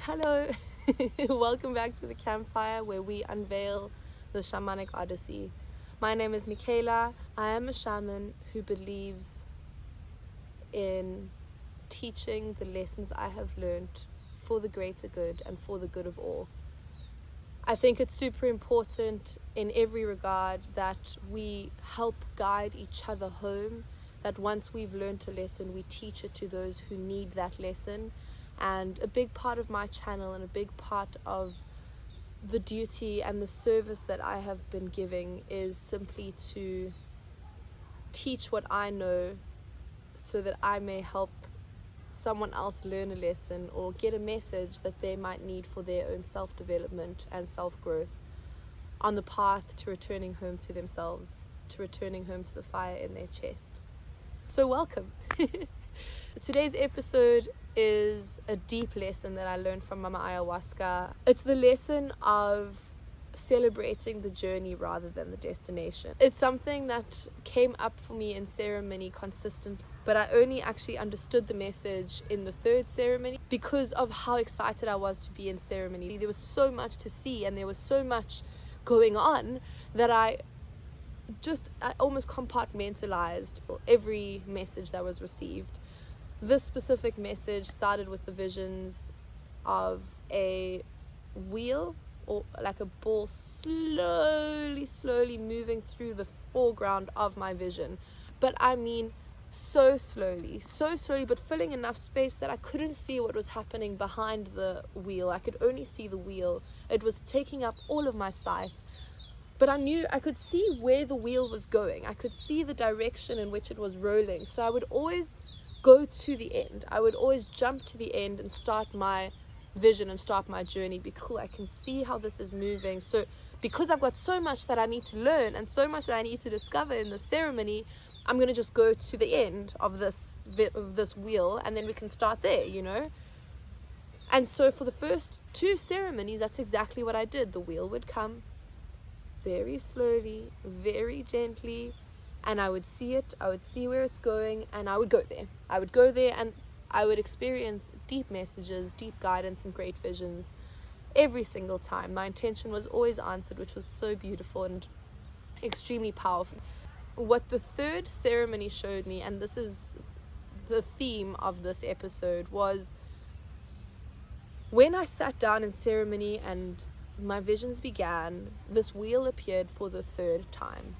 Hello, welcome back to the campfire where we unveil the shamanic odyssey. My name is Michaela. I am a shaman who believes in teaching the lessons I have learned for the greater good and for the good of all. I think it's super important in every regard that we help guide each other home, that once we've learned a lesson, we teach it to those who need that lesson. And a big part of my channel and a big part of the duty and the service that I have been giving is simply to teach what I know so that I may help someone else learn a lesson or get a message that they might need for their own self-development and self-growth on the path to returning home to themselves, to returning home to the fire in their chest. So welcome. Today's episode is a deep lesson that I learned from Mama Ayahuasca. It's the lesson of celebrating the journey rather than the destination. It's something that came up for me in ceremony consistently, but I only actually understood the message in the third ceremony because of how excited I was to be in ceremony. There was so much to see and there was so much going on that I almost compartmentalized every message that was received. This specific message started with the visions of a wheel or like a ball slowly moving through the foreground of my vision. But I mean so slowly, but filling enough space that I couldn't see what was happening behind the wheel. I could only see the wheel. It was taking up all of my sight. But I knew I could see where the wheel was going. I could see the direction in which it was rolling. So I would always go to the end. I would always jump to the end and start my vision and start my journey. Be cool, I can see how this is moving. So because I've got so much that I need to learn and so much that I need to discover in the ceremony, I'm going to just go to the end of this wheel and then we can start there, you know. And so for the first two ceremonies, that's exactly what I did. The wheel would come very slowly, very gently, and I would see it, I would see where it's going, and I would go there. I would go there and I would experience deep messages, deep guidance, and great visions every single time. My intention was always answered, which was so beautiful and extremely powerful. What the third ceremony showed me, and this is the theme of this episode, was when I sat down in ceremony and my visions began, this wheel appeared for the third time.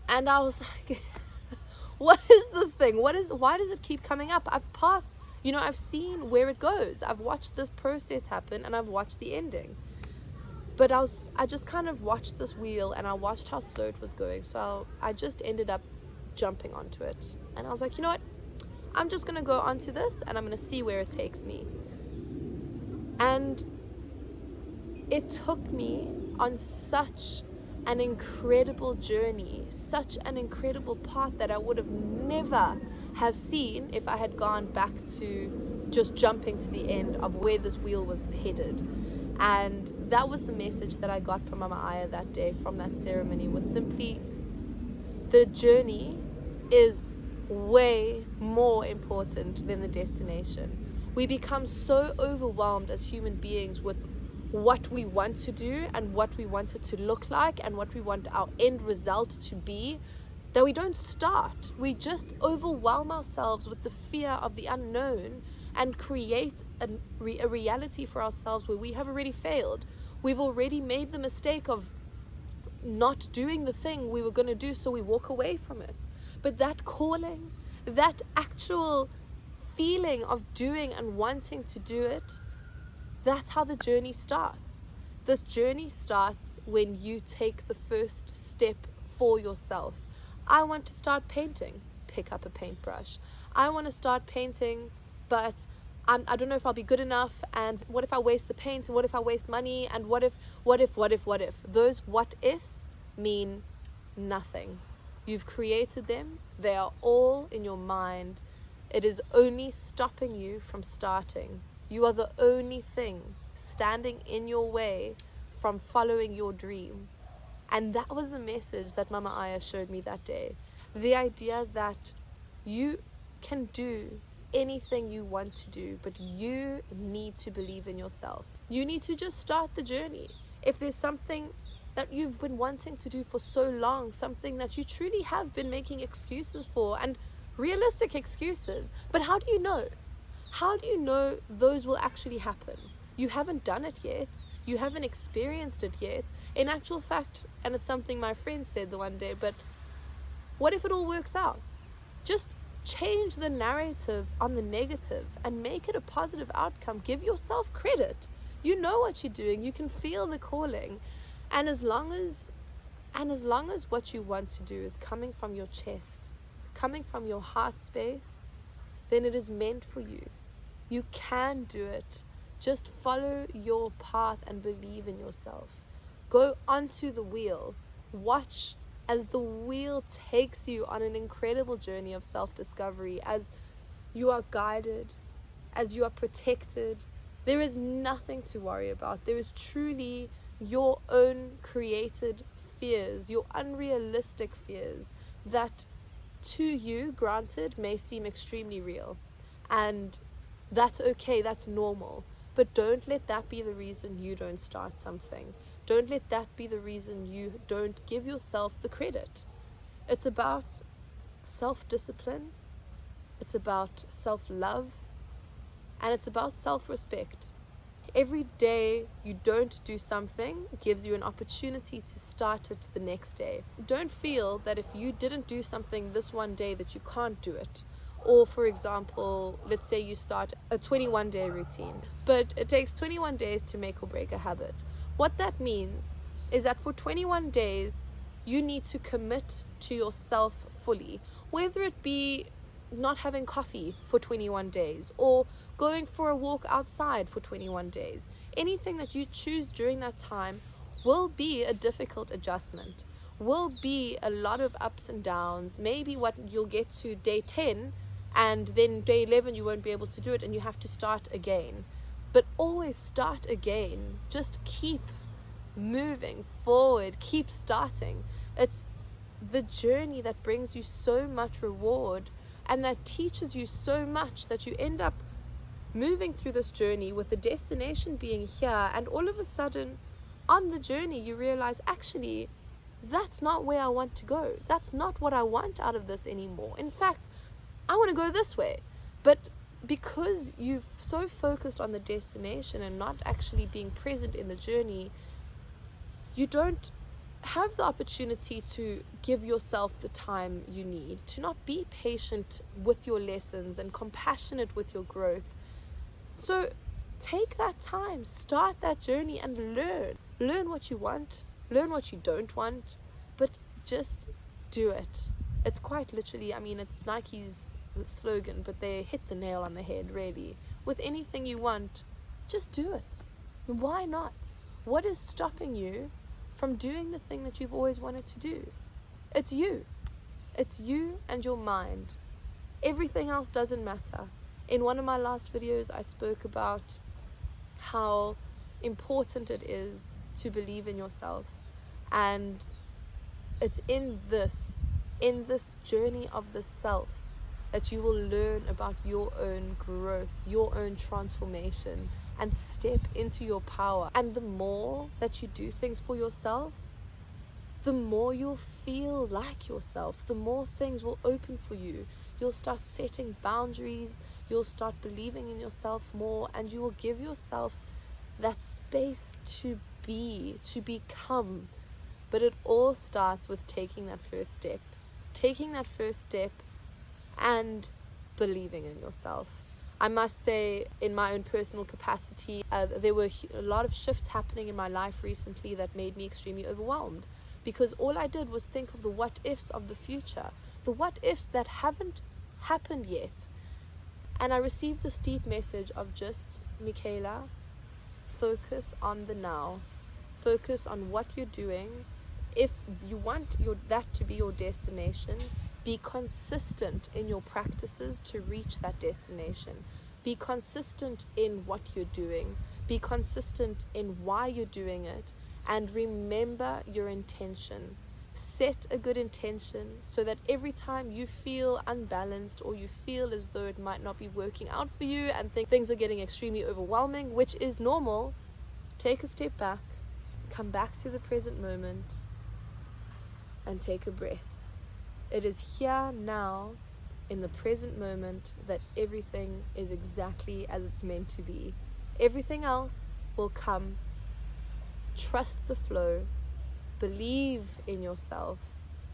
And I was like, what is this thing? Why does it keep coming up? I've seen where it goes. I've watched this process happen and I've watched the ending. But I just kind of watched this wheel and I watched how slow it was going. So I just ended up jumping onto it. And I was like, you know what? I'm just going to go onto this and I'm going to see where it takes me. And it took me on such an incredible journey, such an incredible path that I would have never have seen if I had gone back to just jumping to the end of where this wheel was headed. And that was the message that I got from Mama Aya that day, from that ceremony, was simply the journey is way more important than the destination. We become so overwhelmed as human beings with what we want to do and what we want it to look like and what we want our end result to be, that we don't start. We just overwhelm ourselves with the fear of the unknown and create a reality for ourselves where we have already failed. We've already made the mistake of not doing the thing we were going to do, so we walk away from it. But that calling, that actual feeling of doing and wanting to do it, that's how the journey starts. This journey starts when you take the first step for yourself. I want to start painting. Pick up a paintbrush. I want to start painting, but I don't know if I'll be good enough. And what if I waste the paint? And what if I waste money? And what if? Those what ifs mean nothing. You've created them. They are all in your mind. It is only stopping you from starting. You are the only thing standing in your way from following your dream. And that was the message that Mama Aya showed me that day. The idea that you can do anything you want to do, but you need to believe in yourself. You need to just start the journey. If there's something that you've been wanting to do for so long, something that you truly have been making excuses for, and realistic excuses, but how do you know? How do you know those will actually happen? You haven't done it yet. You haven't experienced it yet. In actual fact, and it's something my friend said the one day, but what if it all works out? Just change the narrative on the negative and make it a positive outcome. Give yourself credit. You know what you're doing. You can feel the calling. And as long as what you want to do is coming from your chest, coming from your heart space, then it is meant for you. You can do it. Just follow your path and believe in yourself. Go onto the wheel. Watch as the wheel takes you on an incredible journey of self-discovery, as you are guided, as you are protected. There is nothing to worry about. There is truly your own created fears, your unrealistic fears that to you, granted, may seem extremely real. And that's okay, that's normal. But don't let that be the reason you don't start something. Don't let that be the reason you don't give yourself the credit. It's about self-discipline, it's about self-love, and it's about self-respect. Every day you don't do something gives you an opportunity to start it the next day. Don't feel that if you didn't do something this one day that you can't do it. Or for example, let's say you start a 21-day routine, but it takes 21 days to make or break a habit. What that means is that for 21 days, you need to commit to yourself fully, whether it be not having coffee for 21 days or going for a walk outside for 21 days. Anything that you choose during that time will be a difficult adjustment, will be a lot of ups and downs. Maybe what you'll get to day 10 and then day 11 you won't be able to do it and you have to start again. But always start again. Just keep moving forward. Keep starting. It's the journey that brings you so much reward and that teaches you so much that you end up moving through this journey with the destination being here, and all of a sudden on the journey you realize, actually, that's not where I want to go. That's not what I want out of this anymore. In fact, I want to go this way. But because you've so focused on the destination and not actually being present in the journey, you don't have the opportunity to give yourself the time you need, to not be patient with your lessons and compassionate with your growth. So take that time, start that journey and learn what you want, learn what you don't want, but just do it. It's quite literally, it's Nike's slogan, but they hit the nail on the head, really. With anything you want, just do it. Why not? What is stopping you from doing the thing that you've always wanted to do? It's you. It's you and your mind. Everything else doesn't matter. In one of my last videos, I spoke about how important it is to believe in yourself. And it's in this journey of the self that you will learn about your own growth, your own transformation, and step into your power. And the more that you do things for yourself, the more you'll feel like yourself, the more things will open for you. You'll start setting boundaries, you'll start believing in yourself more, and you will give yourself that space to be, to become. But it all starts with taking that first step. Taking that first step and believing in yourself. I must say, in my own personal capacity, there were a lot of shifts happening in my life recently that made me extremely overwhelmed, because all I did was think of the what ifs of the future, the what ifs that haven't happened yet. And I received this deep message of just, Michaela, focus on the now. Focus on what you're doing. If you want that to be your destination, be consistent in your practices to reach that destination. Be consistent in what you're doing. Be consistent in why you're doing it. And remember your intention. set a good intention so that every time you feel unbalanced or you feel as though it might not be working out for you and things are getting extremely overwhelming, which is normal, take a step back, come back to the present moment, and take a breath. It is here now, in the present moment, that everything is exactly as it's meant to be. Everything else will come. Trust the flow, believe in yourself,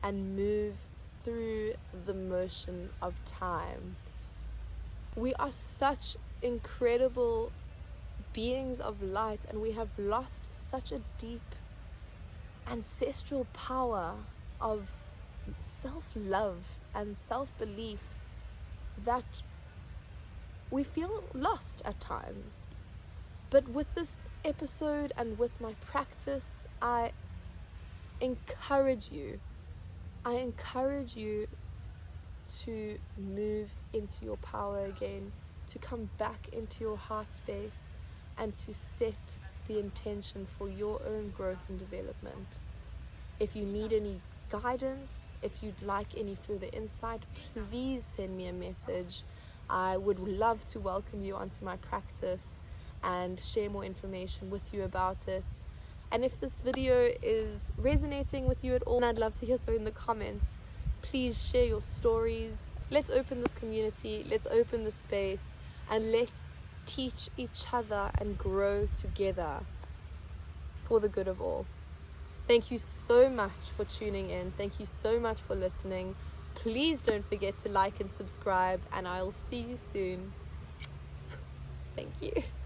and move through the motion of time. We are such incredible beings of light, and we have lost such a deep ancestral power of self-love and self-belief that we feel lost at times. But with this episode and with my practice, I encourage you to move into your power again, to come back into your heart space, and to set the intention for your own growth and development. If you need any guidance, if you'd like any further insight, please send me a message. I would love to welcome you onto my practice and share more information with you about it. And if this video is resonating with you at all, and I'd love to hear so in the comments, please share your stories. Let's open this community, let's open this space, and let's teach each other and grow together for the good of all. Thank you so much for tuning in. Thank you so much for listening. Please don't forget to like and subscribe, and I'll see you soon. Thank you.